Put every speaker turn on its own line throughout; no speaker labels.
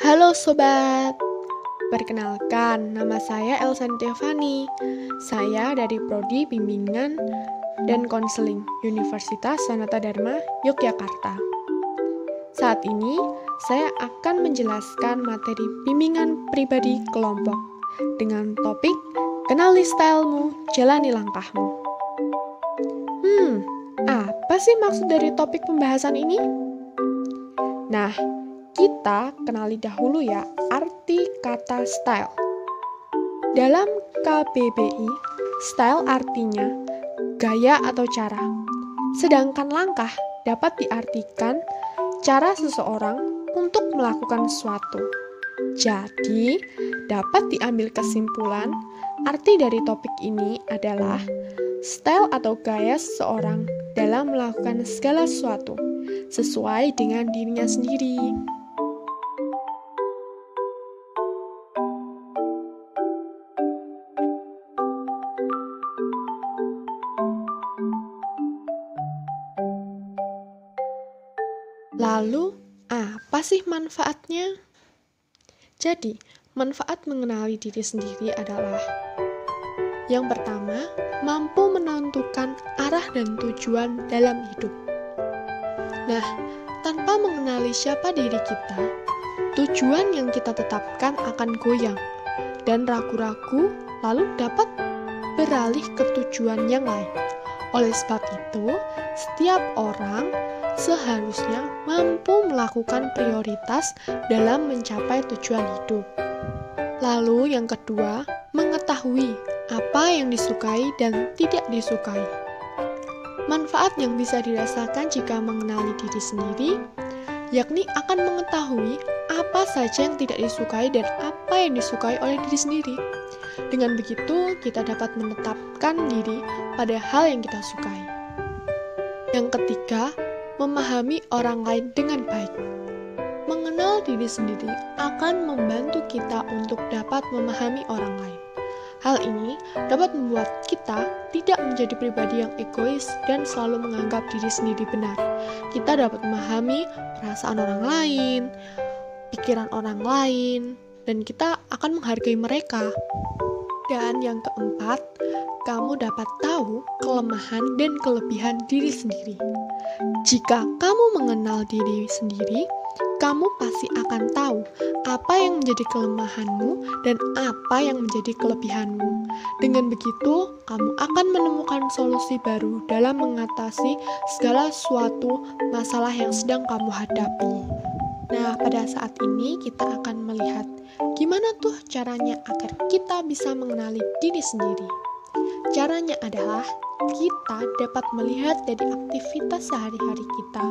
Halo sobat, perkenalkan nama saya Elsan Devani. Saya dari Prodi Bimbingan dan Konseling Universitas Sanata Dharma, Yogyakarta. Saat ini, saya akan menjelaskan materi bimbingan pribadi kelompok dengan topik Kenali Stylemu, Jalani Langkahmu. Apa sih maksud dari topik pembahasan ini? Nah, kita kenali dahulu ya arti kata style. Dalam KBBI, style artinya gaya atau cara. Sedangkan langkah dapat diartikan cara seseorang untuk melakukan sesuatu. Jadi, dapat diambil kesimpulan, arti dari topik ini adalah style atau gaya seseorang dalam melakukan segala sesuatu sesuai dengan dirinya sendiri. Lalu, apa sih manfaatnya? Jadi, manfaat mengenali diri sendiri adalah yang pertama, mampu menentukan arah dan tujuan dalam hidup. Nah, tanpa mengenali siapa diri kita, tujuan yang kita tetapkan akan goyang dan ragu-ragu lalu dapat beralih ke tujuan yang lain. Oleh sebab itu, setiap orang seharusnya mampu melakukan prioritas dalam mencapai tujuan hidup. Lalu yang kedua, mengetahui apa yang disukai dan tidak disukai. Manfaat yang bisa dirasakan jika mengenali diri sendiri, yakni akan mengetahui apa saja yang tidak disukai dan apa yang disukai oleh diri sendiri. Dengan begitu, kita dapat menetapkan diri pada hal yang kita sukai. Yang ketiga, memahami orang lain dengan baik. Mengenal diri sendiri akan membantu kita untuk dapat memahami orang lain. Hal ini dapat membuat kita tidak menjadi pribadi yang egois dan selalu menganggap diri sendiri benar. Kita dapat memahami perasaan orang lain, pikiran orang lain, dan kita akan menghargai mereka. Dan yang keempat, kamu dapat tahu kelemahan dan kelebihan diri sendiri. Jika kamu mengenal diri sendiri, kamu pasti akan tahu apa yang menjadi kelemahanmu dan apa yang menjadi kelebihanmu. Dengan begitu, kamu akan menemukan solusi baru dalam mengatasi segala suatu masalah yang sedang kamu hadapi. Nah, pada saat ini kita akan melihat gimana tuh caranya agar kita bisa mengenali diri sendiri. Caranya adalah kita dapat melihat dari aktivitas sehari-hari kita.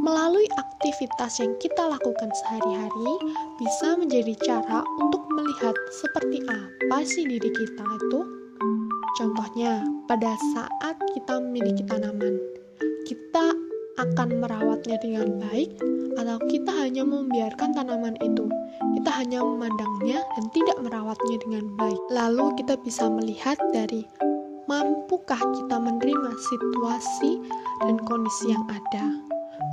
Melalui aktivitas yang kita lakukan sehari-hari, bisa menjadi cara untuk melihat seperti apa sih diri kita itu. Contohnya, pada saat kita memiliki tanaman, kita akan merawatnya dengan baik, atau kita hanya membiarkan tanaman itu. Kita hanya memandangnya dan tidak merawatnya dengan baik. Lalu kita bisa melihat dari mampukah kita menerima situasi dan kondisi yang ada.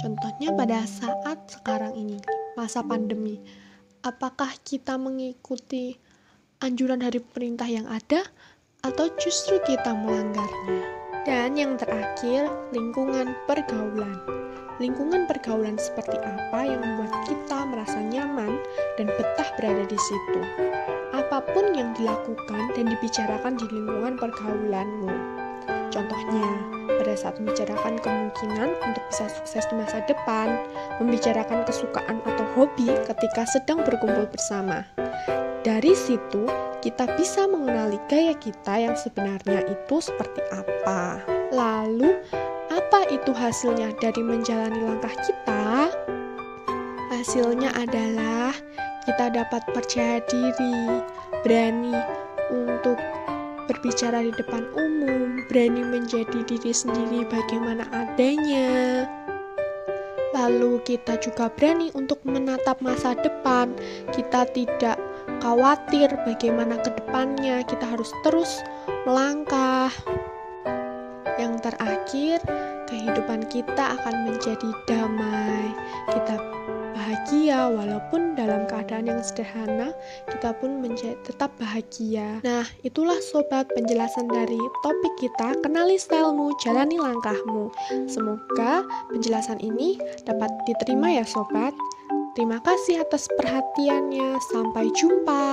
Contohnya pada saat sekarang ini, masa pandemi, apakah kita mengikuti anjuran dari pemerintah yang ada atau justru kita melanggarnya? Dan yang terakhir, lingkungan pergaulan. Lingkungan pergaulan seperti apa yang membuat kita merasa nyaman dan betah berada di situ? Apapun yang dilakukan dan dibicarakan di lingkungan pergaulanmu. Contohnya, pada saat membicarakan kemungkinan untuk bisa sukses di masa depan, membicarakan kesukaan atau hobi ketika sedang berkumpul bersama. Dari situ, kita bisa mengenali gaya kita yang sebenarnya itu seperti apa. Lalu, apa itu hasilnya dari menjalani langkah kita? Hasilnya adalah kita dapat percaya diri, berani untuk berbicara di depan umum, berani menjadi diri sendiri bagaimana adanya. Lalu kita juga berani untuk menatap masa depan. Kita tidak khawatir bagaimana ke depannya, kita harus terus melangkah. Yang terakhir, kehidupan kita akan menjadi damai. Kita bahagia bahagia, walaupun dalam keadaan yang sederhana, kita pun tetap bahagia. Nah, itulah sobat penjelasan dari topik kita, kenali stylemu, jalani langkahmu. Semoga penjelasan ini dapat diterima ya sobat. Terima kasih atas perhatiannya. Sampai jumpa.